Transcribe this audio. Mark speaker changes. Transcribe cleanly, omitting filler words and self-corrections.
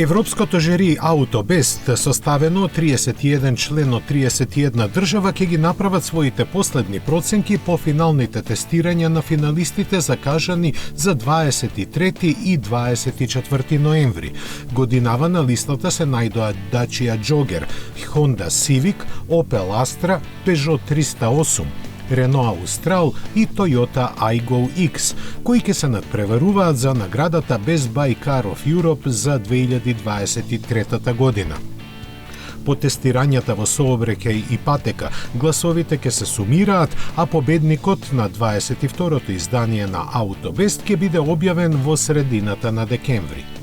Speaker 1: Европското жири Аутобест, составено од 31 член од 31 држава, ќе ги направат своите последни проценки по финалните тестирања на финалистите закажани за 23 и 24 ноември. Годинава на листата се најдоа Dacia Jogger, Honda Civic, Opel Astra, Peugeot 308, Renault Austral и Toyota Aygo X, кои ќе се надпреваруваат за наградата Best Buy Car of Europe за 2023 година. По тестирањата во сообраќај и патека, гласовите ќе се сумираат, а победникот на 22-то издание на Аутобест ќе биде објавен во средината на декември.